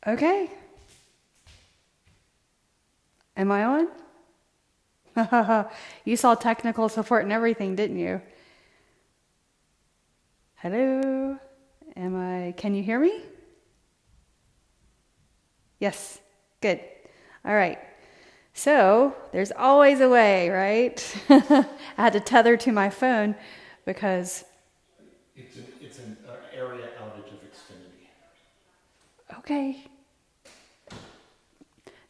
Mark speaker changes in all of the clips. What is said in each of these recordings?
Speaker 1: Okay. Am I on? You saw technical support and everything, didn't you? Hello? Can you hear me? Yes. Good. All right. So, there's always a way, right? I had to tether to my phone because...
Speaker 2: It's an area outage of Xfinity.
Speaker 1: Okay.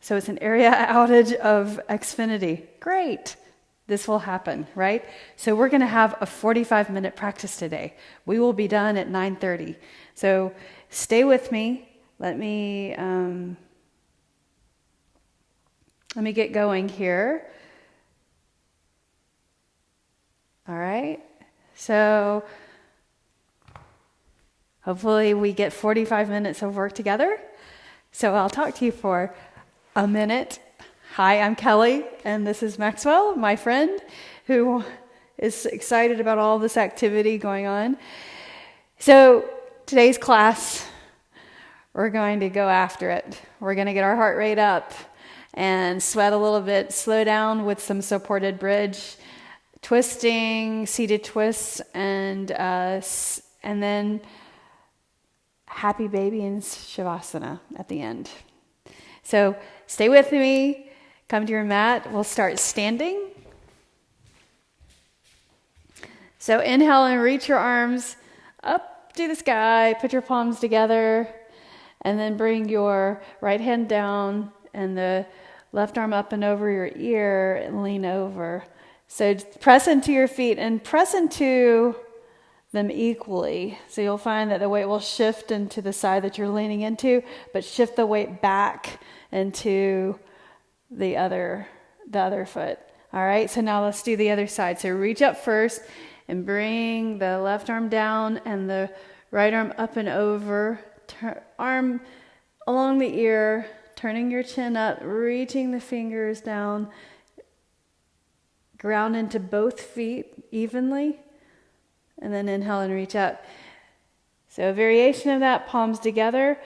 Speaker 1: So it's an area outage of Xfinity. Great. This will happen, right? So we're going to have a 45-minute practice today. We will be done at 9:30. So stay with me. Let me get going here. All right. So hopefully we get 45 minutes of work together. So I'll talk to you for a minute. Hi, I'm Kelly, and this is Maxwell, my friend, who is excited about all this activity going on. So today's class, we're going to go after it. We're going to get our heart rate up and sweat a little bit, slow down with some supported bridge, twisting, seated twists, and then happy baby in Shavasana at the end. So stay with me, come to your mat, we'll start standing. So inhale and reach your arms up to the sky, put your palms together, and then bring your right hand down and the left arm up and over your ear and lean over. So press into your feet and press into them equally. So you'll find that the weight will shift into the side that you're leaning into, but shift the weight back into the other foot. All right, so now let's do the other side. So reach up first and bring the left arm down and the right arm up and over. Arm along the ear, turning your chin up, reaching the fingers down. Ground into both feet evenly. And then inhale and reach up. So a variation of that, palms together.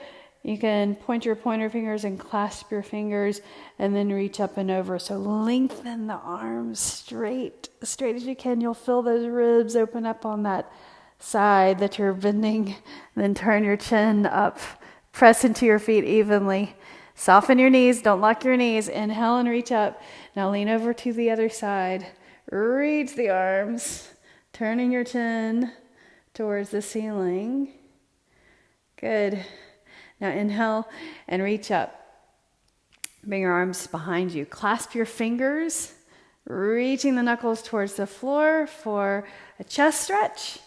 Speaker 1: You can point your pointer fingers and clasp your fingers and then reach up and over. So lengthen the arms straight as you can. You'll feel those ribs open up on that side that you're bending. And then turn your chin up. Press into your feet evenly. Soften your knees. Don't lock your knees. Inhale and reach up. Now lean over to the other side. Reach the arms. Turning your chin towards the ceiling. Good. Now inhale and reach up. Bring your arms behind you. Clasp your fingers, reaching the knuckles towards the floor for a chest stretch.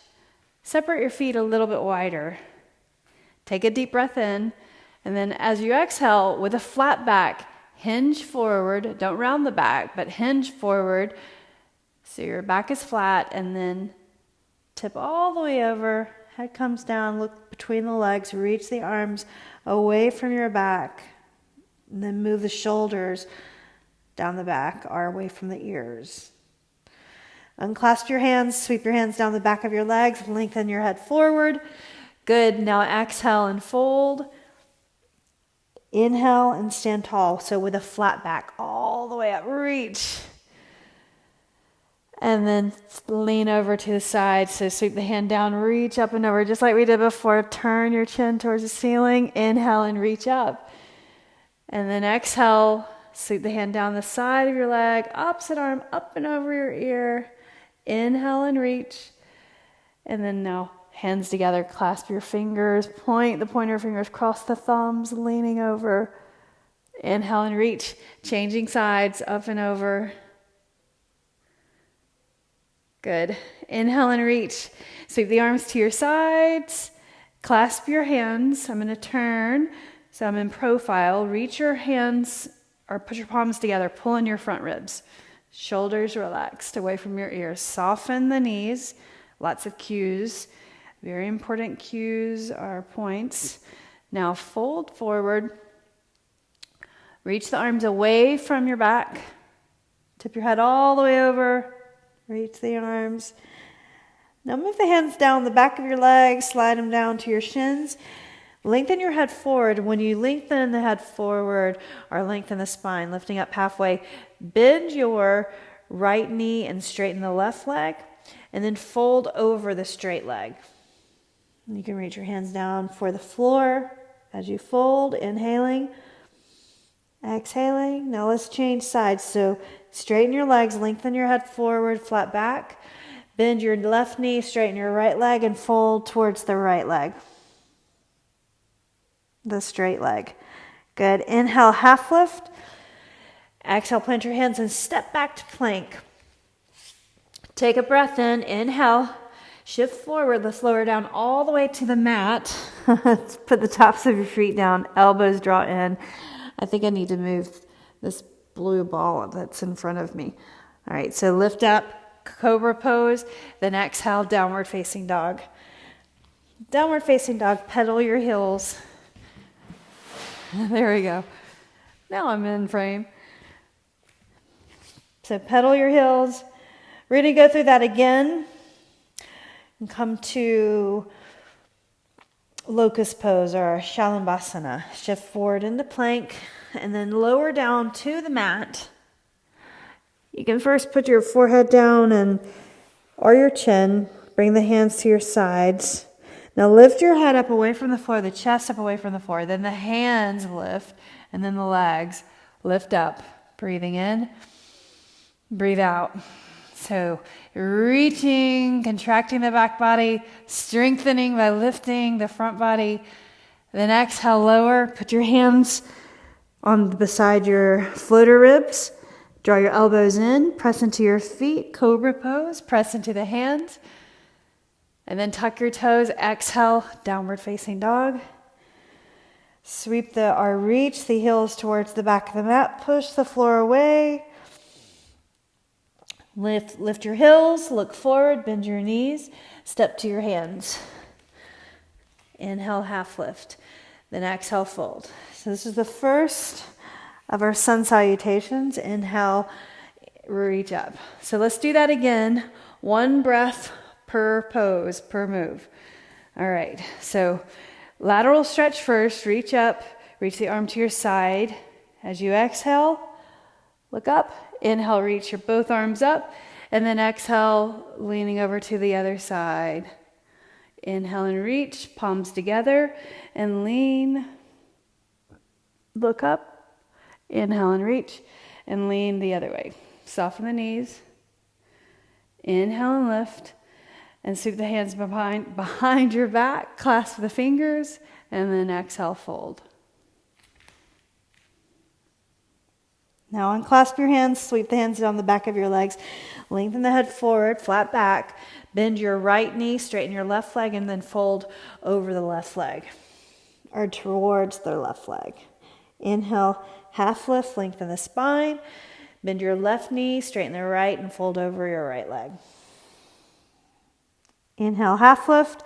Speaker 1: Separate your feet a little bit wider. Take a deep breath in, and then as you exhale with a flat back, hinge forward. Don't round the back, but hinge forward. So your back is flat, and then tip all the way over. Head comes down, look between the legs, reach the arms away from your back. And then move the shoulders down the back or away from the ears. Unclasp your hands, sweep your hands down the back of your legs, lengthen your head forward. Good, now exhale and fold. Inhale and stand tall. So with a flat back all the way up, reach. And then lean over to the side. So sweep the hand down, reach up and over, just like we did before. Turn your chin towards the ceiling. Inhale and reach up. And then exhale, sweep the hand down the side of your leg, opposite arm up and over your ear. Inhale and reach. And then now hands together, clasp your fingers, point the pointer fingers, cross the thumbs, leaning over. Inhale and reach. Changing sides, up and over. Good. Inhale and reach. Sweep the arms to your sides. Clasp your hands. I'm going to turn. So I'm in profile. Reach your hands or put your palms together. Pull in your front ribs. Shoulders relaxed away from your ears. Soften the knees. Lots of cues. Very important cues are points. Now fold forward. Reach the arms away from your back. Tip your head all the way over. Reach the arms. Now move the hands down the back of your legs. Slide them down to your shins. Lengthen your head forward. When you lengthen the head forward or lengthen the spine, lifting up halfway, bend your right knee and straighten the left leg, and then fold over the straight leg. You can reach your hands down for the floor as you fold, inhaling, exhaling. Now let's change sides. So straighten your legs, lengthen your head forward, flat back. Bend your left knee, straighten your right leg, and fold towards the right leg. The straight leg. Good. Inhale, half lift. Exhale, plant your hands and step back to plank. Take a breath in. Inhale. Shift forward. Let's lower down all the way to the mat. Let's put the tops of your feet down. Elbows draw in. I think I need to move this blue ball that's in front of me. All right, so lift up, cobra pose, then exhale, downward facing dog. Downward facing dog, pedal your heels. There we go. Now I'm in frame. So pedal your heels. We're going to go through that again and come to locust pose or shalabhasana. Shift forward into plank and then lower down to the mat. You can first put your forehead down or your chin. Bring the hands to your sides. Now lift your head up away from the floor, the chest up away from the floor. Then the hands lift and then the legs lift up. Breathing in, breathe out. So reaching, contracting the back body, strengthening by lifting the front body. Then exhale, lower. Put your hands on beside your floater ribs. Draw your elbows in, press into your feet, cobra pose, press into the hands. And then tuck your toes, exhale, downward facing dog. Sweep or reach the heels towards the back of the mat, push the floor away. Lift your heels, look forward, bend your knees, step to your hands. Inhale, half lift. Then exhale, fold. So this is the first of our sun salutations. Inhale, reach up. So let's do that again. One breath per pose, per move. All right, so lateral stretch first, reach up, reach the arm to your side. As you exhale, look up, inhale, reach your both arms up, and then exhale, leaning over to the other side. Inhale and reach, palms together, and lean, look up, inhale and reach, and lean the other way. Soften the knees, inhale and lift, and sweep the hands behind your back, clasp the fingers, and then exhale, fold. Now unclasp your hands, sweep the hands down the back of your legs, lengthen the head forward, flat back, bend your right knee, straighten your left leg, and then fold over the left leg, or towards the left leg. Inhale, half lift, lengthen the spine, bend your left knee, straighten the right, and fold over your right leg. Inhale, half lift.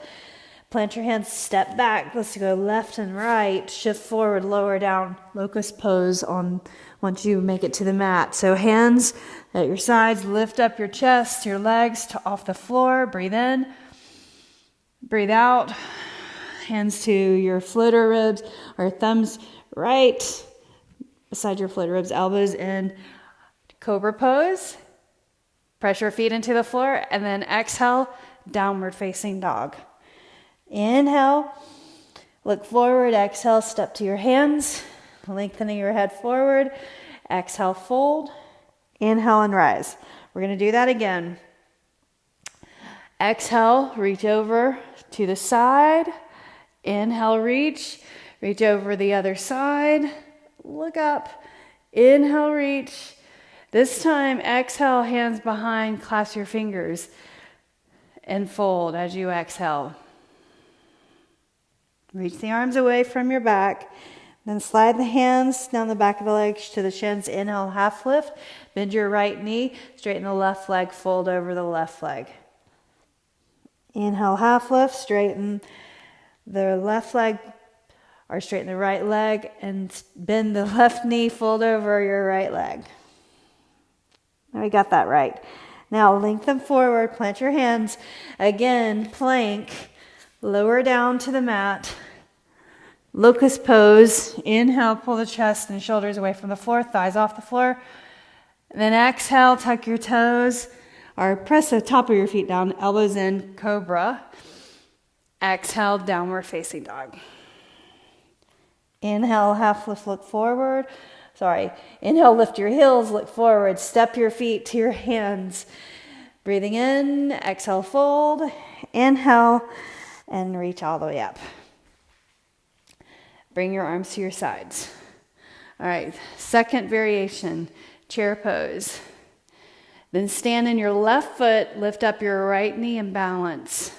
Speaker 1: Plant your hands, step back. Let's go left and right. Shift forward, lower down. Locust pose once you make it to the mat. So hands at your sides. Lift up your chest, your legs off the floor. Breathe in. Breathe out. Hands to your floater ribs or thumbs right beside your floater ribs. Elbows in. Cobra pose. Press your feet into the floor. And then exhale. Downward facing dog. Inhale, look forward, exhale, step to your hands, lengthening your head forward, exhale, fold, inhale and rise. We're going to do that again. Exhale, reach over to the side, inhale, reach over the other side, look up, inhale, reach. This time, exhale, hands behind, clasp your fingers, and fold as you exhale. Reach the arms away from your back. Then slide the hands down the back of the legs to the shins. Inhale, half lift. Bend your right knee. Straighten the left leg. Fold over the left leg. Inhale, half lift. Straighten the left leg or straighten the right leg. And bend the left knee. Fold over your right leg. We got that right. Now lengthen forward, plant your hands. Again, plank, lower down to the mat. Locust pose. Inhale, pull the chest and shoulders away from the floor, thighs off the floor. Then exhale, tuck your toes, or press the top of your feet down, elbows in, cobra. Exhale, downward facing dog. Inhale, half lift, look forward. Inhale, lift your heels, look forward. Step your feet to your hands. Breathing in, exhale, fold. Inhale, and reach all the way up. Bring your arms to your sides. All right, second variation, chair pose. Then stand in your left foot, lift up your right knee and balance.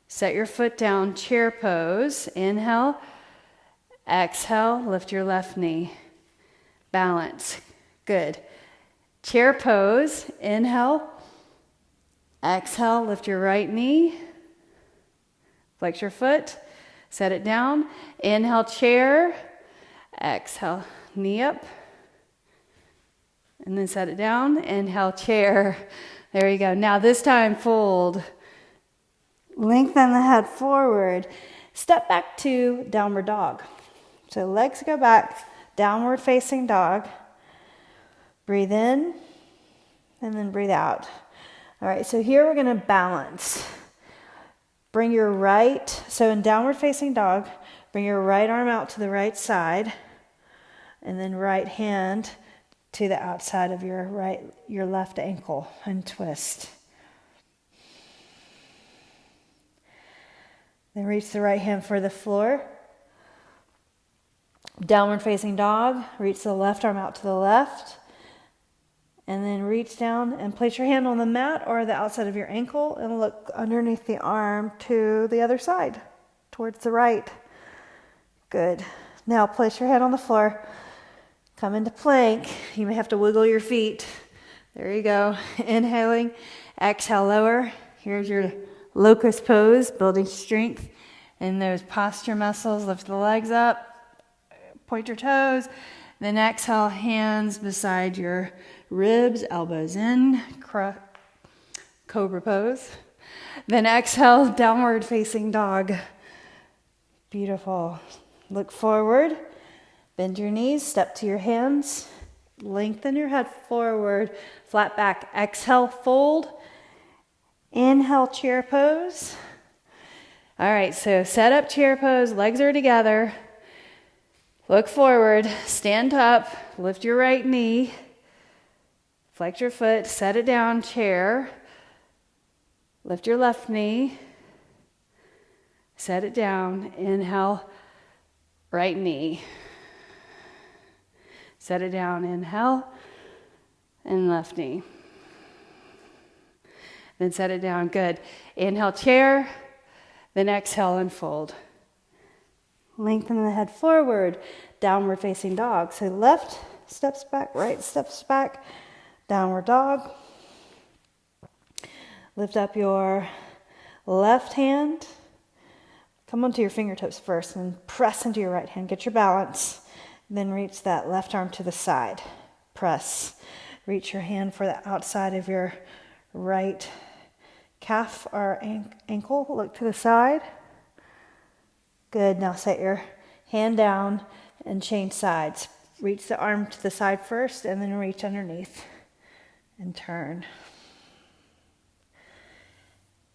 Speaker 1: Set your foot down, chair pose. Inhale, exhale, lift your left knee. Balance. Good. Chair pose. Inhale, exhale, lift your right knee. Flex your foot. Set it down. Inhale, chair. Exhale, knee up. And then set it down. Inhale, chair. There you go. Now this time, fold. Lengthen the head forward. Step back to downward dog. So legs go back, downward facing dog. Breathe in, and then breathe out. All right, so here we're gonna balance. Bring your right, so in downward facing dog, bring your right arm out to the right side, and then right hand to the outside of your left ankle and twist. Then reach the right hand for the floor. Downward facing dog, reach the left arm out to the left. And then reach down and place your hand on the mat or the outside of your ankle and look underneath the arm to the other side, towards the right. Good. Now place your head on the floor. Come into plank. You may have to wiggle your feet. There you go. Inhaling. Exhale, lower. Here's your locust pose, building strength in those posture muscles. Lift the legs up. Point your toes. Then exhale, hands beside your ribs, elbows in, cobra pose. Then exhale, downward facing dog. Beautiful. Look forward, bend your knees, step to your hands, lengthen your head forward, flat back. Exhale, fold. Inhale, chair pose. All right, so set up chair pose, legs are together. Look forward, stand up, lift your right knee, flex your foot, set it down, chair. Lift your left knee, set it down, inhale, right knee. Set it down, inhale, and left knee. Then set it down, good. Inhale, chair, then exhale and fold. Lengthen the head forward, downward facing dog. So left steps back, right steps back, downward dog. Lift up your left hand. Come onto your fingertips first and press into your right hand. Get your balance. Then reach that left arm to the side. Press. Reach your hand for the outside of your right calf or ankle. Look to the side. Good. Now set your hand down and change sides. Reach the arm to the side first and then reach underneath and turn.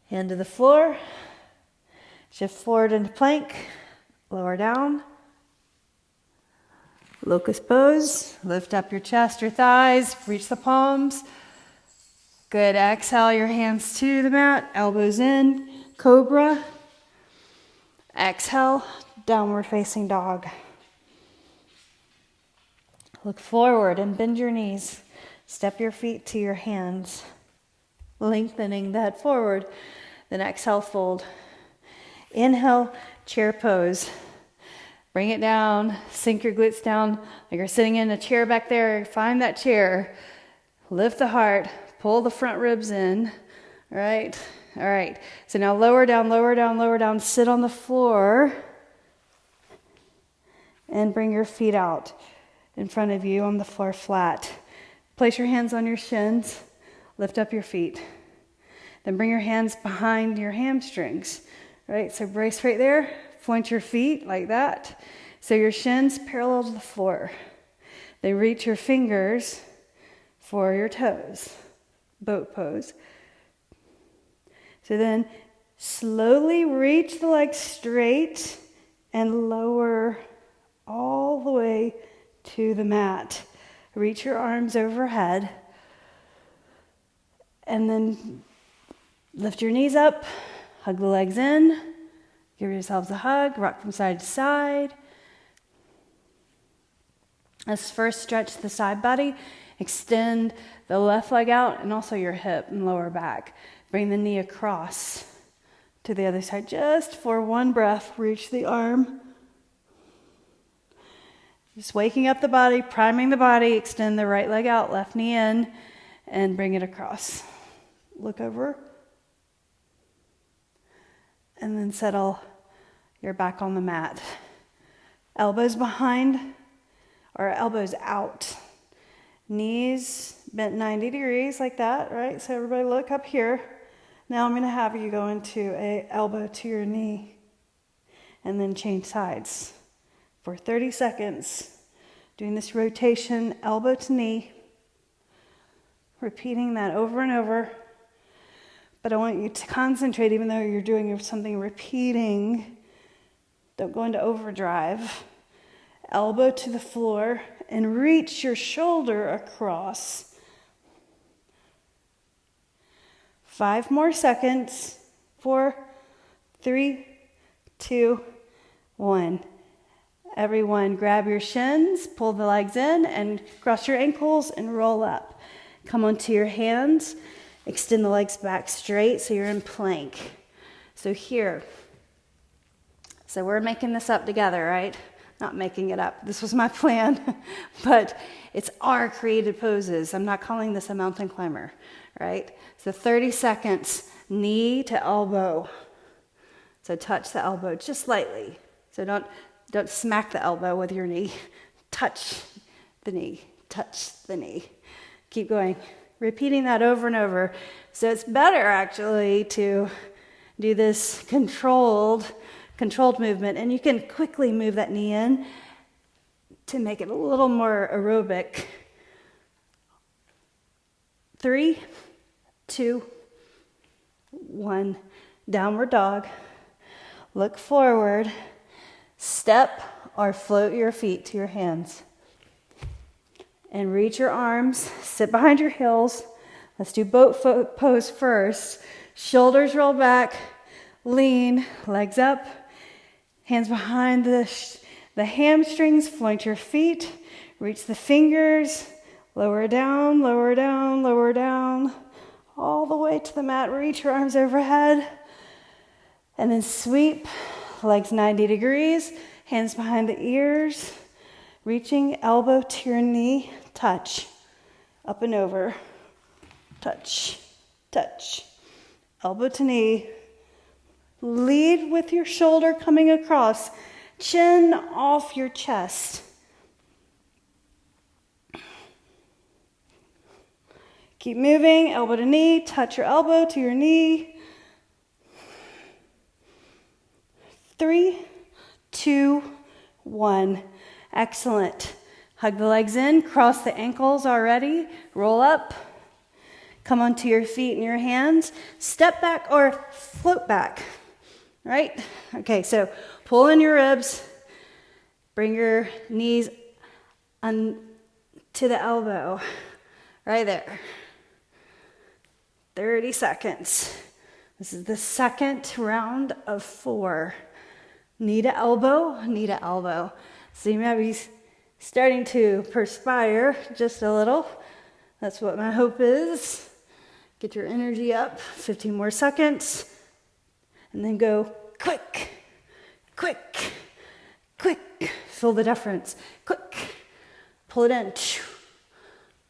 Speaker 1: Hand to the floor. Shift forward into plank. Lower down. Locust pose. Lift up your chest, your thighs. Reach the palms. Good. Exhale your hands to the mat. Elbows in. Cobra. Exhale, downward facing dog. Look forward and bend your knees. Step your feet to your hands, lengthening the head forward. Then exhale, fold. Inhale, chair pose. Bring it down, sink your glutes down like you're sitting in a chair back there. Find that chair. Lift the heart, pull the front ribs in. All right. All right, so now lower down, lower down, lower down. Sit on the floor and bring your feet out in front of you on the floor flat. Place your hands on your shins. Lift up your feet. Then bring your hands behind your hamstrings. All right, so brace right there. Point your feet like that. So your shins parallel to the floor. Then reach your fingers for your toes. Boat pose. So then slowly reach the legs straight and lower all the way to the mat. Reach your arms overhead. And then lift your knees up, hug the legs in, give yourselves a hug, rock from side to side. Let's first stretch the side body, extend the left leg out and also your hip and lower back. Bring the knee across to the other side. Just for one breath, reach the arm. Just waking up the body, priming the body, extend the right leg out, left knee in, and bring it across. Look over. And then settle your back on the mat. Elbows behind or elbows out. Knees bent 90 degrees like that, right? So everybody look up here. Now I'm going to have you go into an elbow to your knee and then change sides for 30 seconds. Doing this rotation, elbow to knee. Repeating that over and over. But I want you to concentrate, even though you're doing something repeating. Don't go into overdrive. Elbow to the floor and reach your shoulder across. 5 more seconds. 4, 3, 2, 1. Everyone grab your shins, pull the legs in and cross your ankles and roll up. Come onto your hands. Extend the legs back straight so you're in plank. So here. So we're making this up together, right? Not making it up. This was my plan. But it's our created poses. I'm not calling this a mountain climber, right? So 30 seconds, knee to elbow. So touch the elbow just lightly. So don't smack the elbow with your knee. Touch the knee. Touch the knee. Keep going. Repeating that over and over. So it's better actually to do this controlled movement, and you can quickly move that knee in to make it a little more aerobic. 3, 2, 1. Downward dog. Look forward. Step or float your feet to your hands. And reach your arms, sit behind your heels. Let's do boat pose first. Shoulders roll back, lean, legs up, hands behind the hamstrings, point your feet, reach the fingers, lower down, lower down, lower down, all the way to the mat. Reach your arms overhead, and then sweep, legs 90 degrees, hands behind the ears, reaching elbow to your knee, touch, up and over, touch, touch, elbow to knee. Lead with your shoulder coming across, chin off your chest. Keep moving, elbow to knee, touch your elbow to your knee. 3, 2, 1. Excellent. Hug the legs in, cross the ankles already, roll up, come onto your feet and your hands, step back or float back, right? Okay, so pull in your ribs, bring your knees to the elbow, right there. 30 seconds. This is the second round of 4. Knee to elbow, knee to elbow. So you might be starting to perspire just a little. That's what my hope is. Get your energy up. 15 more seconds. And then go quick, quick, quick. Feel the difference. Quick. Pull it in.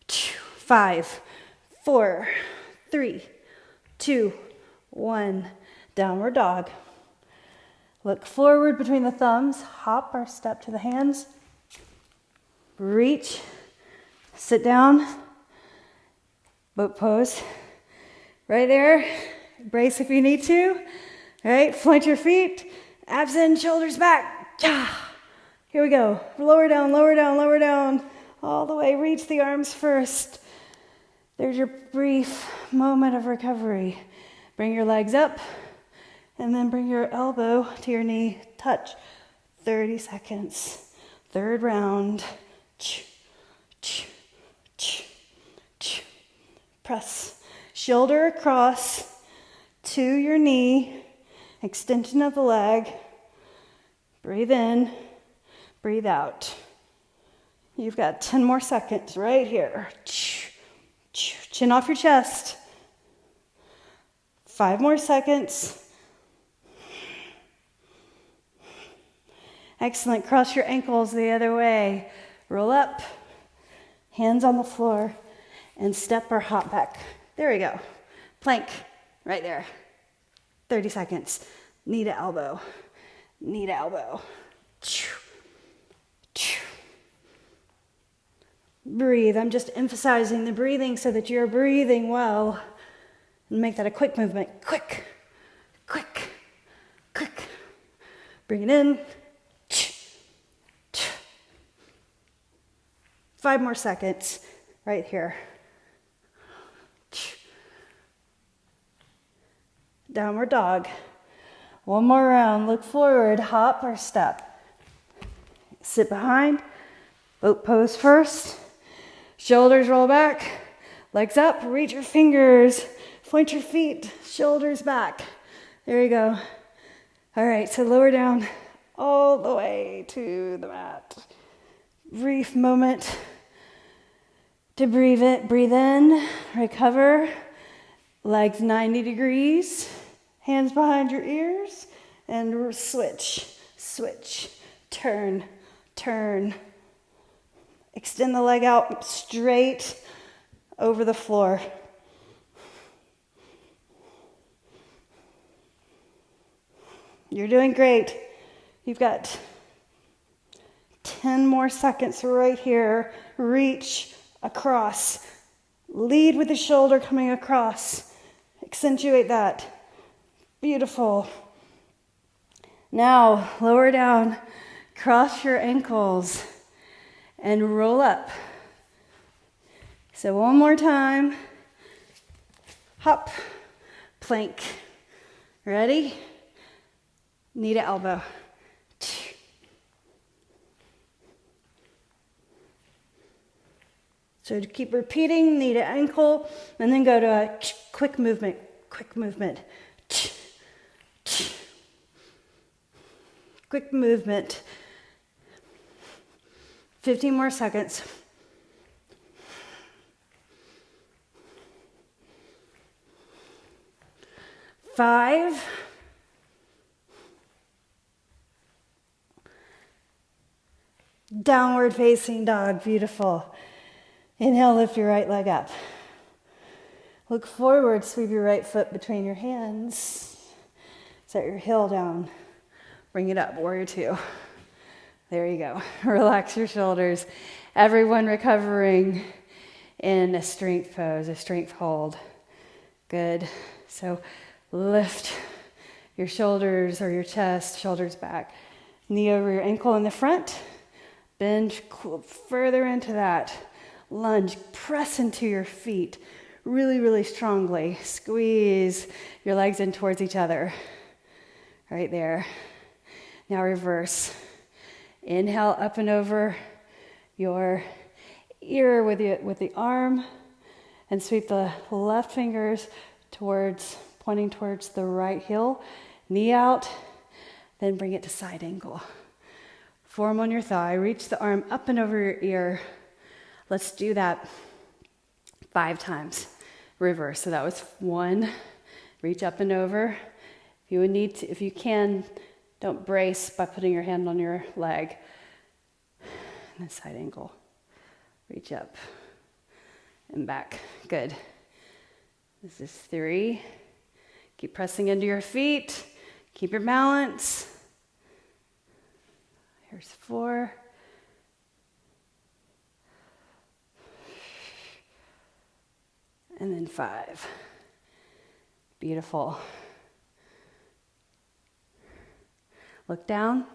Speaker 1: 5, 4, 3, 2, 1. Downward dog. Look forward between the thumbs. Hop or step to the hands. Reach. Sit down. Boat pose. Right there. Brace if you need to. All right. Point your feet. Abs in, shoulders back. Here we go. Lower down, lower down, lower down. All the way. Reach the arms first. There's your brief moment of recovery. Bring your legs up and then bring your elbow to your knee. Touch. 30 seconds. Third round. Press. Shoulder across to your knee. Extension of the leg. Breathe in. Breathe out. You've got 10 more seconds right here. Chin off your chest. 5 more seconds. Excellent. Cross your ankles the other way. Roll up. Hands on the floor. And step or hop back. There we go. Plank. Right there. 30 seconds. Knee to elbow. Knee to elbow. Breathe. I'm just emphasizing the breathing so that you're breathing well. And make that a quick movement. Quick. Quick. Quick. Bring it in. 5 more seconds. Right here. Downward dog. One more round. Look forward. Hop or step. Sit behind. Boat pose first. Shoulders roll back. Legs up. Reach your fingers. Point your feet. Shoulders back. There you go. All right. So lower down all the way to the mat. Brief moment to breathe in. Recover. Legs 90 degrees. Hands behind your ears. And switch. Switch. Turn. Turn. Extend the leg out straight over the floor. You're doing great. You've got 10 more seconds right here. Reach across. Lead with the shoulder coming across. Accentuate that. Beautiful. Now, lower down. Cross your ankles. And roll up. So one more time. Hop. Plank. Ready? Knee to elbow. So keep repeating, knee to ankle, and then go to a quick movement. Quick movement. Quick movement. 15 more seconds. Five. Downward facing dog. Beautiful. Inhale, lift your right leg up. Look forward, sweep your right foot between your hands. Set your heel down. Bring it up, warrior two. There you go. Relax your shoulders. Everyone recovering in a strength pose, a strength hold. Good. So lift your shoulders or your chest, shoulders back. Knee over your ankle in the front. Bend further into that. Lunge. Press into your feet really, really strongly. Squeeze your legs in towards each other. Right there. Now reverse. Inhale up and over your ear with the arm, and sweep the left fingers pointing towards the right heel. Knee out, then bring it to side angle. Form on your thigh. Reach the arm up and over your ear. Let's do that 5 times. Reverse. So that was 1. Reach up and over. If you can, don't brace by putting your hand on your leg. And then side angle. Reach up and back. Good. This is 3. Keep pressing into your feet. Keep your balance. Here's 4. And then 5. Beautiful. Look down,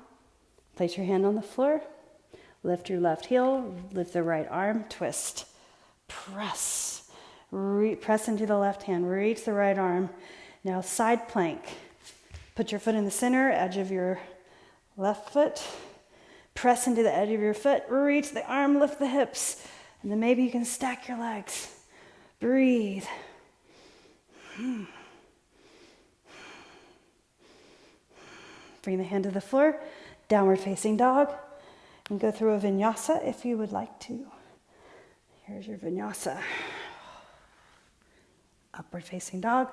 Speaker 1: place your hand on the floor, lift your left heel, lift the right arm, twist, press, press into the left hand, reach the right arm. Now side plank. Put your foot in the center, edge of your left foot, press into the edge of your foot, reach the arm, lift the hips, and then maybe you can stack your legs. Breathe. Bring the hand to the floor, downward facing dog, and go through a vinyasa if you would like to. Here's your vinyasa. Upward facing dog.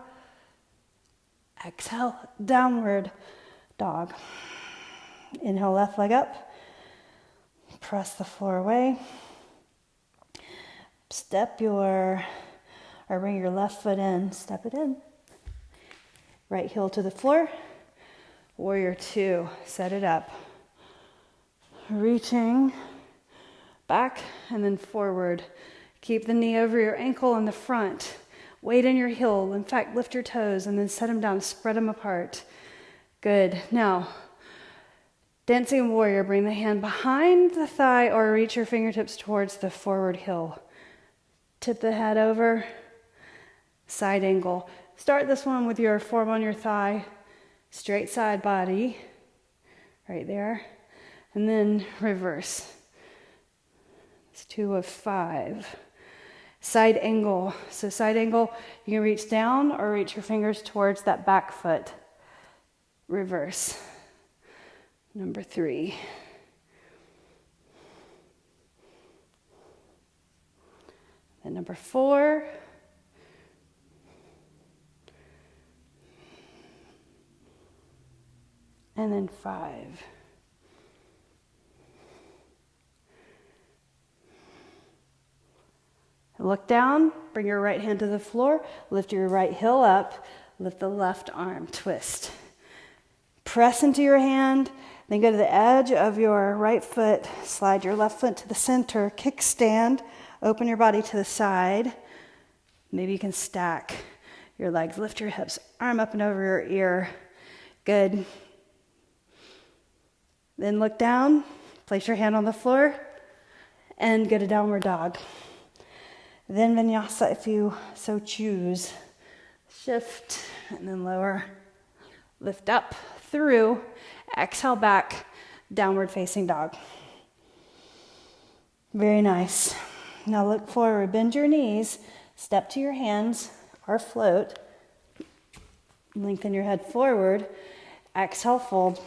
Speaker 1: Exhale, downward dog. Inhale, left leg up. Press the floor away. Bring your left foot in, step it in. Right heel to the floor. Warrior two, set it up. Reaching back and then forward. Keep the knee over your ankle in the front. Weight in your heel. In fact, lift your toes and then set them down, spread them apart. Good. Now, dancing warrior, bring the hand behind the thigh or reach your fingertips towards the forward heel. Tip the head over, side angle. Start this one with your form on your thigh, straight side body, right there, and then reverse. It's 2 of 5. Side angle. So side angle, you can reach down or reach your fingers towards that back foot. Reverse. Number 3. Then number 4. And then 5. Look down, bring your right hand to the floor, lift your right heel up, lift the left arm, twist. Press into your hand, then go to the edge of your right foot, slide your left foot to the center, kickstand, open your body to the side. Maybe you can stack your legs, lift your hips, arm up and over your ear. Good. Then look down, place your hand on the floor, and go to downward dog. Then vinyasa if you so choose. Shift and then lower. Lift up through. Exhale back. Downward facing dog. Very nice. Now look forward. Bend your knees. Step to your hands or float. Lengthen your head forward. Exhale, fold.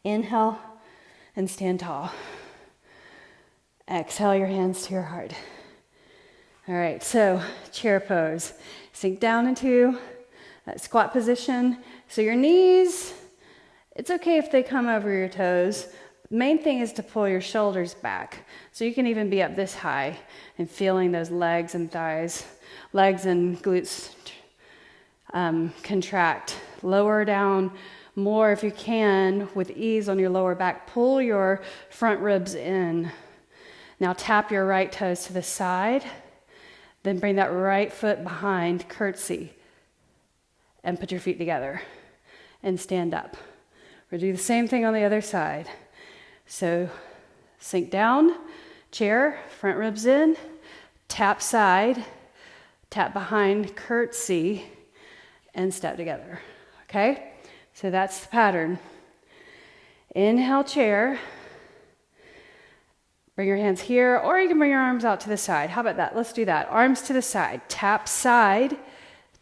Speaker 1: Inhale and stand tall. Exhale your hands to your heart. All right, so chair pose. Sink down into that squat position. So your knees, it's okay if they come over your toes. The main thing is to pull your shoulders back. So you can even be up this high and feeling those legs and thighs, legs and glutes contract. Lower down more if you can with ease on your lower back. Pull your front ribs in. Now tap your right toes to the side. Then bring that right foot behind, curtsy, and put your feet together and stand up. We'll do the same thing on the other side. So sink down, chair, front ribs in, tap side, tap behind, curtsy, and step together. Okay? So that's the pattern. Inhale, chair. Bring your hands here, or you can bring your arms out to the side. How about that? Let's do that. Arms to the side. Tap side,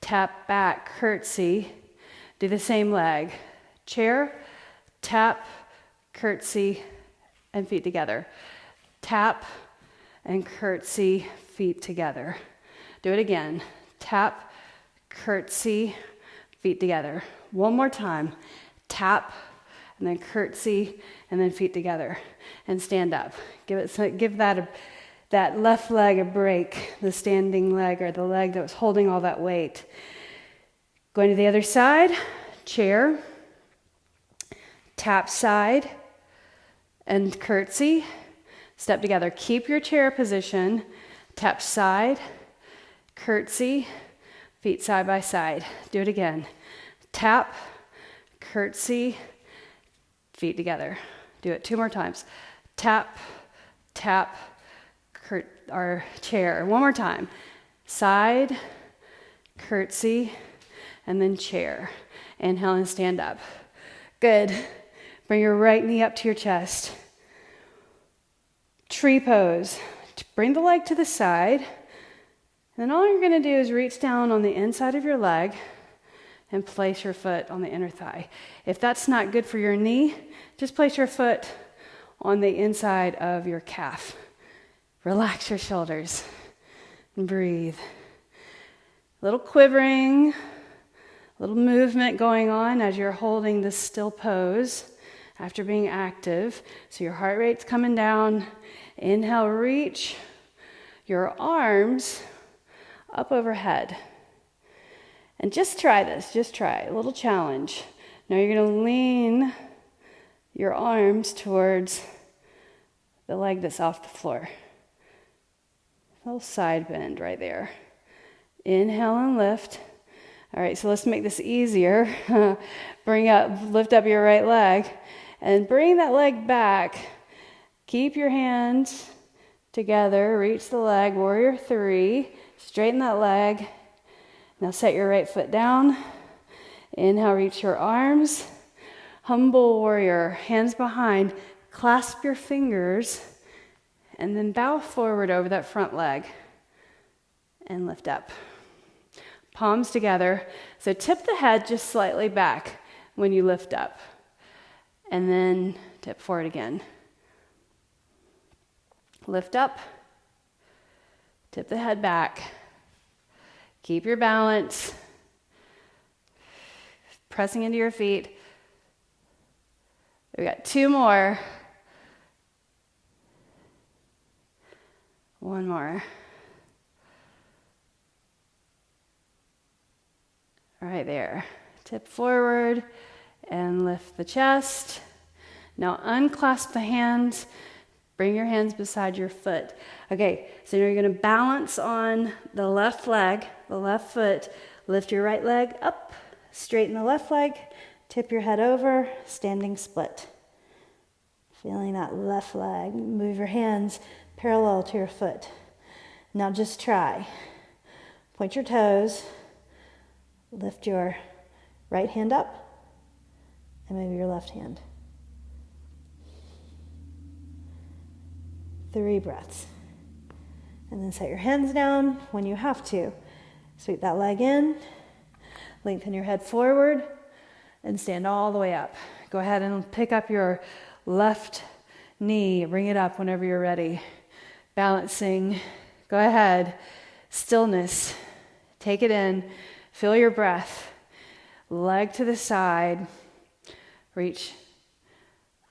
Speaker 1: tap back, curtsy. Do the same leg. Chair, tap, curtsy, and feet together. Tap and curtsy, feet together. Do it again. Tap, curtsy, feet together. One more time. Tap, and then curtsy, and then feet together. And stand up. Give that left leg a break, the standing leg or the leg that was holding all that weight. Going to the other side, chair, tap side, and curtsy. Step together. Keep your chair position. Tap side, curtsy, feet side by side. Do it again. Tap, curtsy, feet together. Do it 2 more times. Tap, tap, our chair. 1 more time. Side, curtsy, and then chair. Inhale and stand up. Good. Bring your right knee up to your chest. Tree pose. Bring the leg to the side. And then all you're going to do is reach down on the inside of your leg and place your foot on the inner thigh. If that's not good for your knee, just place your foot on the inside of your calf. Relax your shoulders and breathe. Little quivering, little movement going on as you're holding this still pose after being active. So your heart rate's coming down. Inhale, reach your arms up overhead. And just try this, just try, a little challenge. Now you're going to lean your arms towards the leg that's off the floor. A little side bend right there. Inhale and lift. All right, so let's make this easier. Lift up your right leg and bring that leg back. Keep your hands together, reach the leg, warrior 3. Straighten that leg. Now set your right foot down. Inhale, reach your arms. Humble warrior, hands behind. Clasp your fingers. And then bow forward over that front leg. And lift up. Palms together. So tip the head just slightly back when you lift up. And then tip forward again. Lift up. Tip the head back. Keep your balance. Pressing into your feet. We got 2 more. 1 more. Right there. Tip forward and lift the chest. Now unclasp the hands. Bring your hands beside your foot. Okay, so now you're going to balance on the left leg, the left foot. Lift your right leg up, straighten the left leg, tip your head over, standing split. Feeling that left leg. Move your hands parallel to your foot. Now just try. Point your toes. Lift your right hand up and maybe your left hand. 3 breaths. And then set your hands down when you have to. Sweep that leg in. Lengthen your head forward and stand all the way up. Go ahead and pick up your left knee. Bring it up whenever you're ready. Balancing. Go ahead. Stillness. Take it in. Feel your breath. Leg to the side. Reach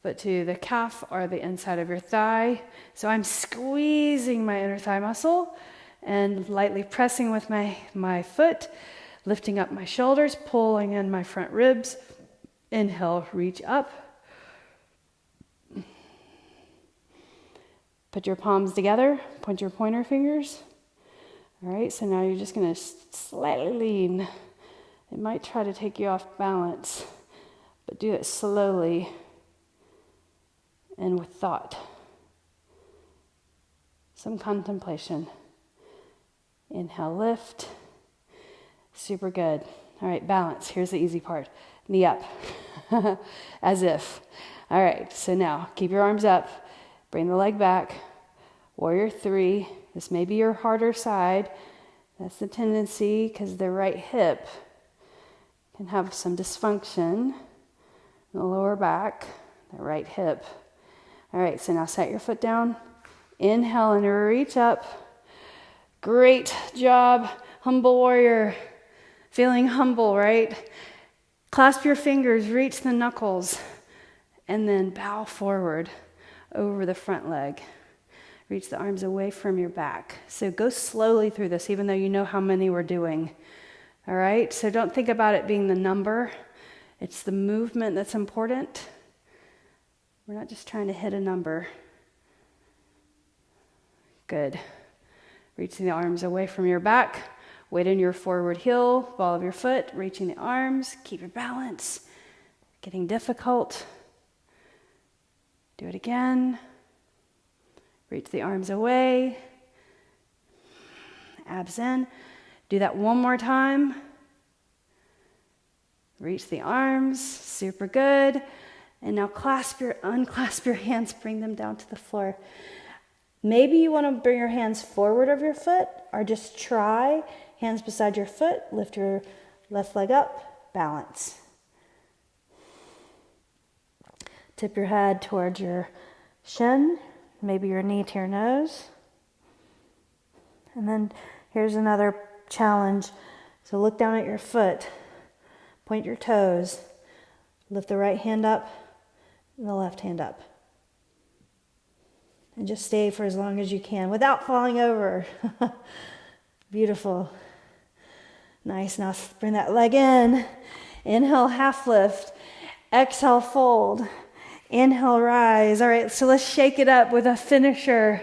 Speaker 1: foot to the calf or the inside of your thigh. So I'm squeezing my inner thigh muscle and lightly pressing with my foot, lifting up my shoulders, pulling in my front ribs. Inhale, reach up. Put your palms together, point your pointer fingers. All right, so now you're just going to slightly lean. It might try to take you off balance, but do it slowly and with thought. Some contemplation. Inhale, lift. Super good. All right, balance. Here's the easy part. Knee up. As if. All right, so now keep your arms up. Bring the leg back. Warrior 3. This may be your harder side. That's the tendency because the right hip can have some dysfunction in the lower back, the right hip. All right, so now set your foot down. Inhale and reach up. Great job, humble warrior. Feeling humble, right? Clasp your fingers, reach the knuckles, and then bow forward over the front leg. Reach the arms away from your back. So go slowly through this, even though you know how many we're doing. All right, so don't think about it being the number. It's the movement that's important. We're not just trying to hit a number. Good. Reaching the arms away from your back. Weight in your forward heel, ball of your foot, reaching the arms. Keep your balance. Getting difficult. Do it again. Reach the arms away. Abs in. Do that one more time. Reach the arms. Super good. And now unclasp your hands, bring them down to the floor. Maybe you want to bring your hands forward of your foot, or just try hands beside your foot, lift your left leg up, balance. Tip your head towards your shin, maybe your knee to your nose. And then here's another challenge. So look down at your foot, point your toes, lift the right hand up and the left hand up. And just stay for as long as you can without falling over. Beautiful. Nice. Now bring that leg in. Inhale, half lift. Exhale, fold. Inhale, rise. All right, so let's shake it up with a finisher.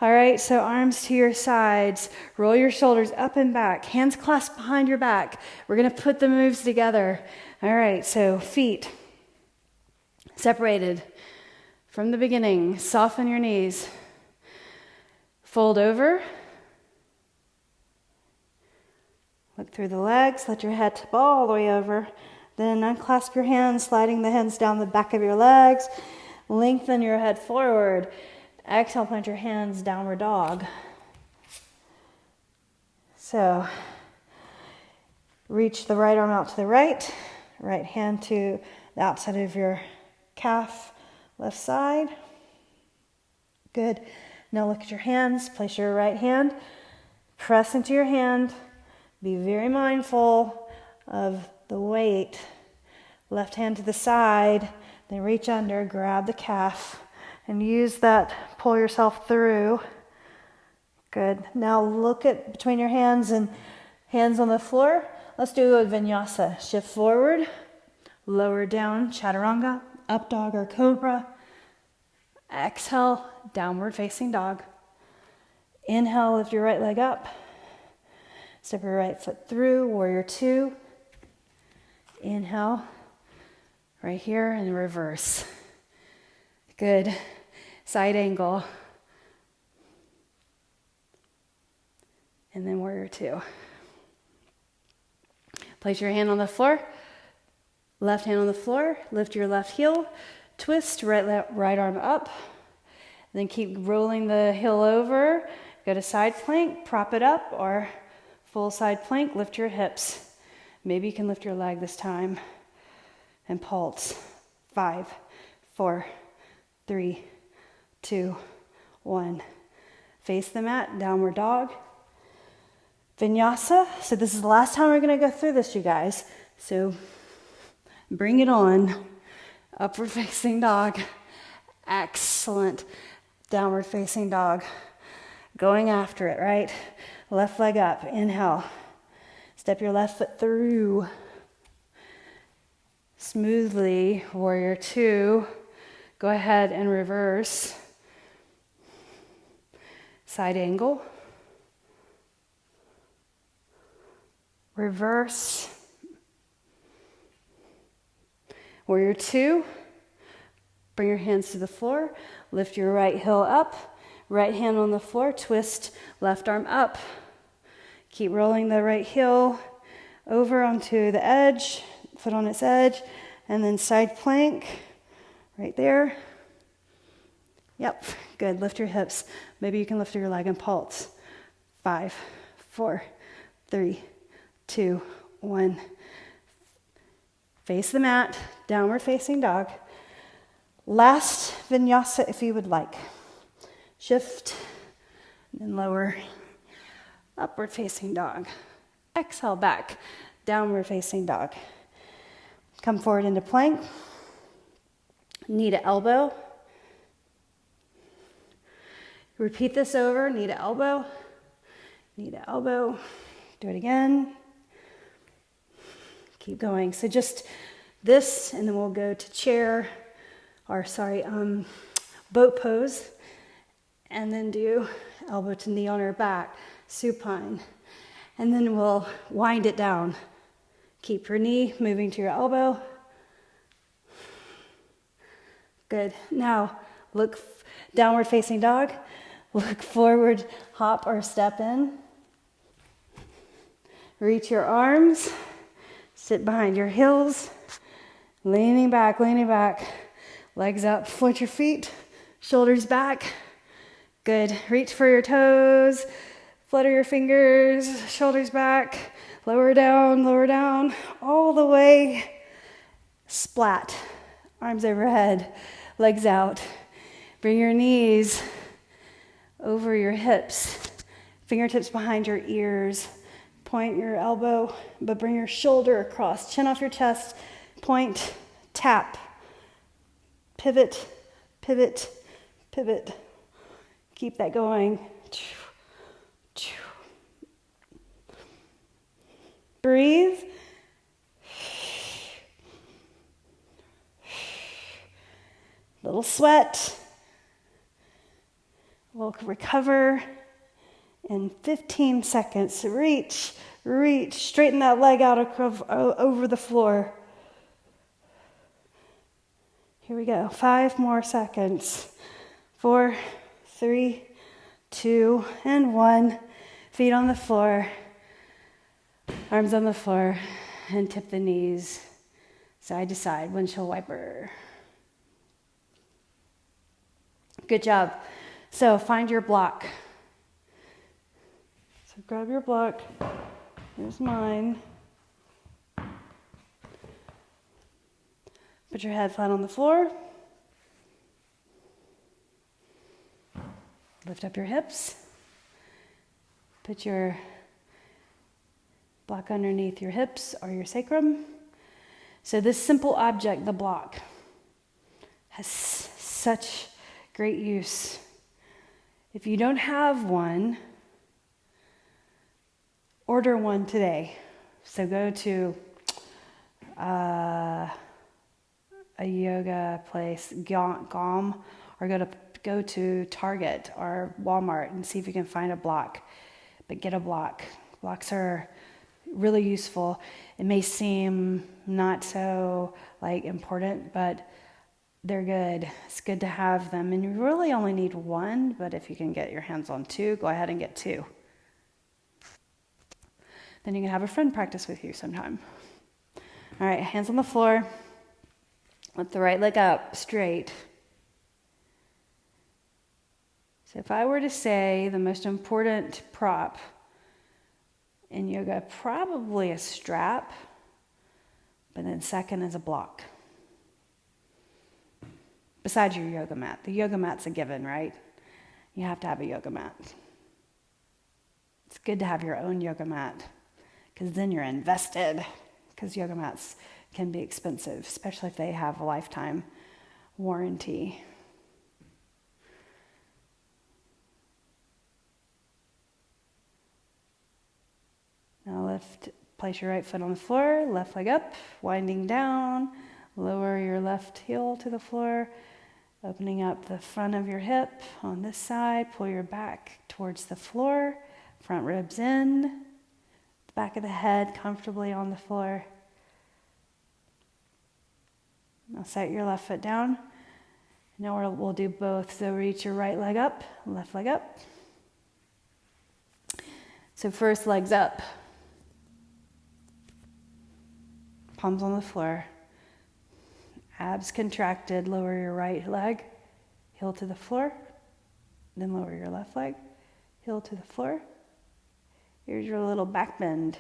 Speaker 1: All right, so arms to your sides. Roll your shoulders up and back. Hands clasped behind your back. We're going to put the moves together. All right, so feet separated. From the beginning, soften your knees. Fold over. Look through the legs, let your head tip all the way over. Then unclasp your hands, sliding the hands down the back of your legs. Lengthen your head forward. Exhale, plant your hands, downward dog. So, reach the right arm out to the right. Right hand to the outside of your calf. Left side. Good. Now look at your hands. Place your right hand. Press into your hand. Be very mindful of the weight. Left hand to the side. Then reach under. Grab the calf. And use that. Pull yourself through. Good. Now look at between your hands and hands on the floor. Let's do a vinyasa. Shift forward. Lower down. Chaturanga. Up dog or cobra. Exhale, downward facing dog. Inhale, lift your right leg up. Step your right foot through, warrior two. Inhale, right here, and reverse. Good. Side angle. And then warrior two. Place your hand on the floor. Left hand on the floor, lift your left heel, twist, right arm up. Then keep rolling the heel over. Go to side plank, prop it up, or full side plank, lift your hips. Maybe you can lift your leg this time. And pulse. 5, 4, 3, 2, 1. Face the mat, downward dog. Vinyasa. So this is the last time we're going to go through this, you guys. So bring it on. Upward facing dog. Excellent. Downward facing dog. Going after it, right? Left leg up. Inhale. Step your left foot through. Smoothly. Warrior two. Go ahead and reverse. Side angle. Reverse. Warrior two, bring your hands to the floor, lift your right heel up, right hand on the floor, twist left arm up. Keep rolling the right heel over onto the edge, foot on its edge, and then side plank, right there. Yep, good, lift your hips. Maybe you can lift your leg and pulse. 5, 4, 3, 2, 1. Face the mat, downward facing dog. Last vinyasa if you would like. Shift, and lower, upward facing dog. Exhale back, downward facing dog. Come forward into plank. Knee to elbow. Repeat this over, knee to elbow. Knee to elbow. Do it again. Keep going. So just this, and then we'll go to chair, or boat pose, and then do elbow to knee on our back, supine. And then we'll wind it down. Keep your knee moving to your elbow. Good. Now, look downward facing dog. Look forward, hop or step in. Reach your arms. Sit behind your heels. Leaning back, legs up, point your feet, shoulders back. Good. Reach for your toes, flutter your fingers, shoulders back, lower down, all the way. Splat. Arms overhead, legs out. Bring your knees over your hips, fingertips behind your ears. Point your elbow, but bring your shoulder across, chin off your chest. Point, tap, pivot, pivot, pivot. Keep that going. Breathe. Little sweat. We'll recover in 15 seconds. Reach, straighten that leg out over the floor. Here we go. 5 more seconds. 4, 3, 2, and 1. Feet on the floor. Arms on the floor. And tip the knees side to side. Windshield wiper. Good job. So find your block. So grab your block. Here's mine. Put your head flat on the floor. Lift up your hips. Put your block underneath your hips or your sacrum. So this simple object, the block, has such great use. If you don't have one, order one today. So go to a yoga place, GOM, or go to Target or Walmart and see if you can find a block. But get a block. Blocks are really useful. It may seem not so important, but they're good. It's good to have them. And you really only need one, but if you can get your hands on 2, go ahead and get 2. Then you can have a friend practice with you sometime. All right, hands on the floor. Lift the right leg up, straight. So if I were to say the most important prop in yoga, probably a strap, but then second is a block. Besides your yoga mat. The yoga mat's a given, right? You have to have a yoga mat. It's good to have your own yoga mat because then you're invested, because yoga mats can be expensive, especially if they have a lifetime warranty. Now place your right foot on the floor, left leg up, winding down, lower your left heel to the floor, opening up the front of your hip on this side, pull your back towards the floor, front ribs in, the back of the head comfortably on the floor. Now set your left foot down. Now we'll do both. So reach your right leg up, left leg up. So first, legs up. Palms on the floor. Abs contracted. Lower your right leg, heel to the floor. Then lower your left leg, heel to the floor. Here's your little back bend.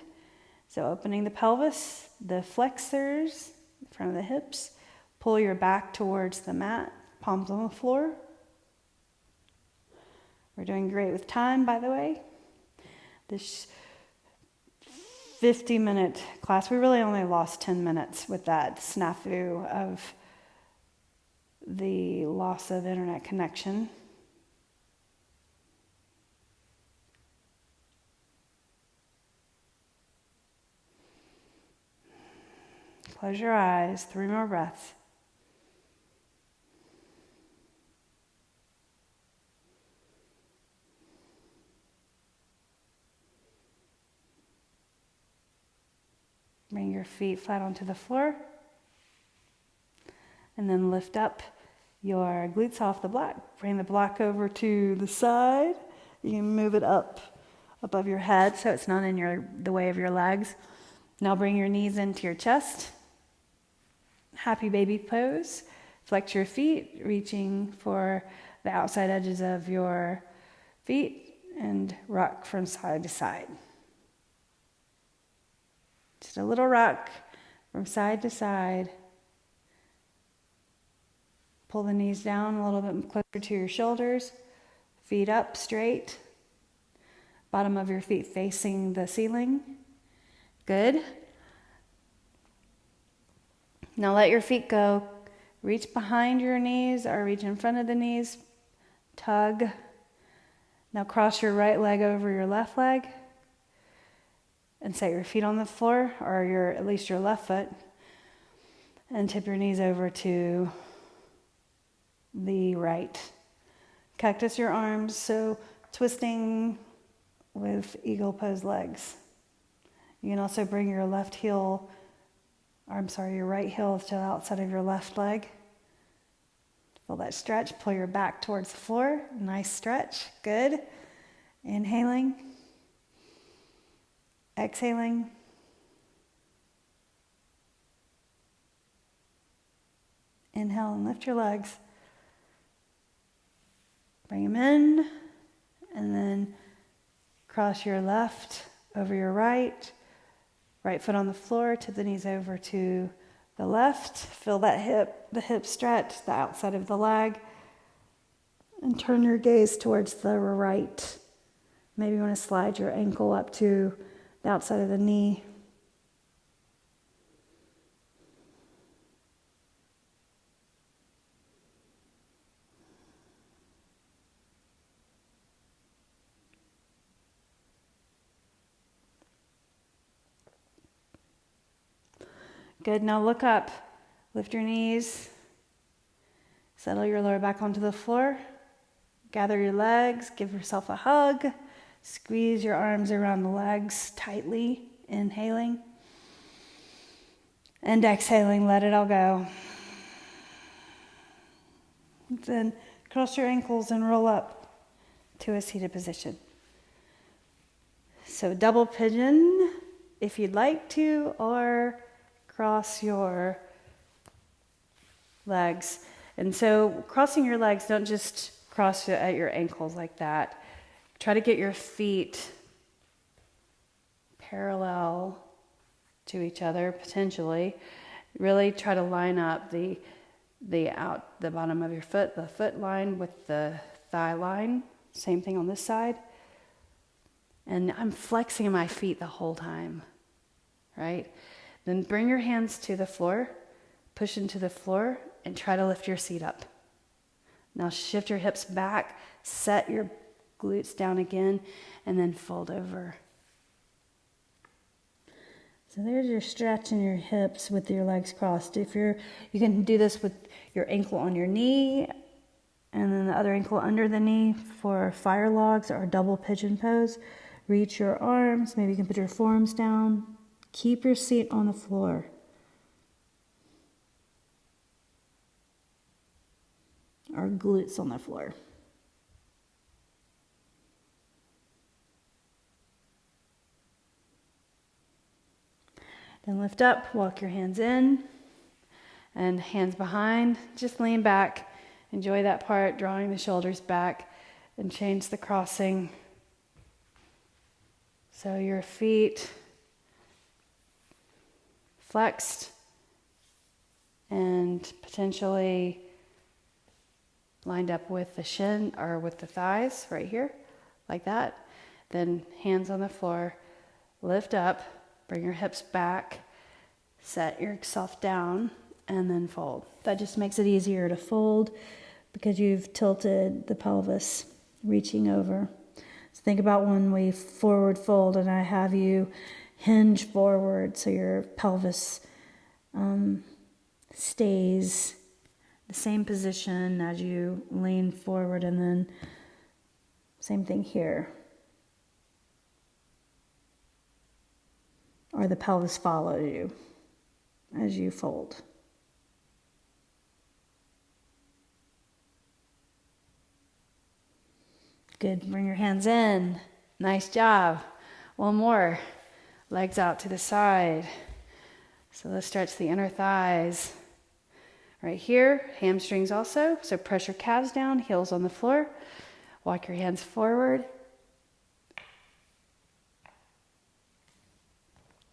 Speaker 1: So opening the pelvis, the flexors, in front of the hips. Pull your back towards the mat, palms on the floor. We're doing great with time, by the way. This 50-minute class, we really only lost 10 minutes with that snafu of the loss of internet connection. Close your eyes, 3 more breaths. Bring your feet flat onto the floor. And then lift up your glutes off the block. Bring the block over to the side. You can move it up above your head so it's not in the way of your legs. Now bring your knees into your chest. Happy baby pose. Flex your feet, reaching for the outside edges of your feet, and rock from side to side. Just a little rock from side to side. Pull the knees down a little bit closer to your shoulders. Feet up straight. Bottom of your feet facing the ceiling. Good. Now let your feet go. Reach behind your knees or reach in front of the knees. Tug. Now cross your right leg over your left leg. And set your feet on the floor, or at least your left foot. And tip your knees over to the right. Cactus your arms, so twisting with eagle pose legs. You can also bring your right heel to the outside of your left leg. Feel that stretch, pull your back towards the floor. Nice stretch, good. Inhaling. Exhaling. Inhale and lift your legs. Bring them in, and then cross your left over your right. Right foot on the floor, tip the knees over to the left. Feel the hip stretch, the outside of the leg. And turn your gaze towards the right. Maybe you want to slide your ankle up to the outside of the knee. Good, now look up. Lift your knees. Settle your lower back onto the floor. Gather your legs, give yourself a hug. Squeeze your arms around the legs tightly, inhaling. And exhaling, let it all go. Then cross your ankles and roll up to a seated position. So double pigeon if you'd like to, or cross your legs. And so crossing your legs, don't just cross it at your ankles like that. Try to get your feet parallel to each other, potentially. Really try to line up the bottom of your foot, the foot line with the thigh line. Same thing on this side. And I'm flexing my feet the whole time, right? Then bring your hands to the floor, push into the floor, and try to lift your seat up. Now shift your hips back, set your glutes down again, and then fold over. So there's your stretch in your hips with your legs crossed. You can do this with your ankle on your knee, and then the other ankle under the knee for fire logs or double pigeon pose. Reach your arms, maybe you can put your forearms down. Keep your seat on the floor. Or glutes on the floor. Then lift up, walk your hands in, and hands behind. Just lean back. Enjoy that part, drawing the shoulders back, and change the crossing. So your feet flexed and potentially lined up with the shin or with the thighs right here, like that. Then hands on the floor, lift up, bring your hips back, set yourself down, and then fold. That just makes it easier to fold because you've tilted the pelvis, reaching over. So think about when we forward fold and I have you hinge forward so your pelvis stays the same position as you lean forward, and then same thing here. Or the pelvis follows you as you fold. Good. Bring your hands in. Nice job. One more. Legs out to the side. So let's stretch the inner thighs. Right here, hamstrings also. So press your calves down, heels on the floor. Walk your hands forward.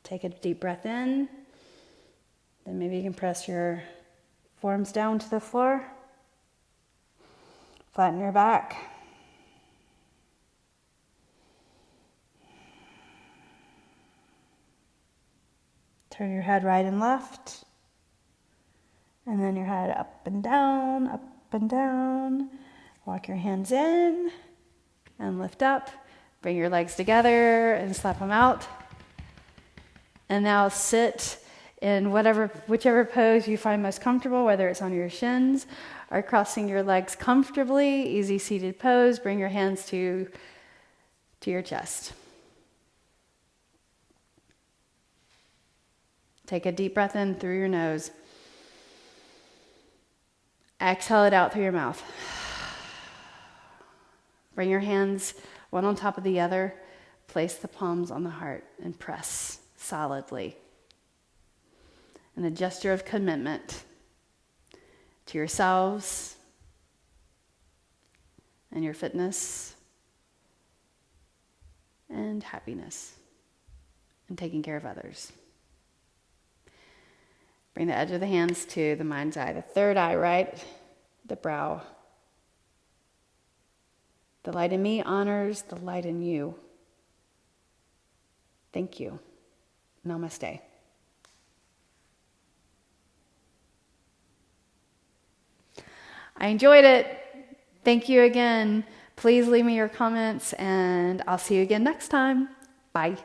Speaker 1: Take a deep breath in. Then maybe you can press your forearms down to the floor. Flatten your back. Turn your head right and left. And then your head up and down, up and down. Walk your hands in and lift up. Bring your legs together and slap them out. And now sit in whichever pose you find most comfortable, whether it's on your shins or crossing your legs comfortably. Easy seated pose. Bring your hands to your chest. Take a deep breath in through your nose. Exhale it out through your mouth. Bring your hands one on top of the other. Place the palms on the heart and press solidly. And a gesture of commitment to yourselves and your fitness and happiness and taking care of others. Bring the edge of the hands to the mind's eye, the third eye, right? The brow. The light in me honors the light in you. Thank you. Namaste. I enjoyed it. Thank you again. Please leave me your comments, and I'll see you again next time. Bye.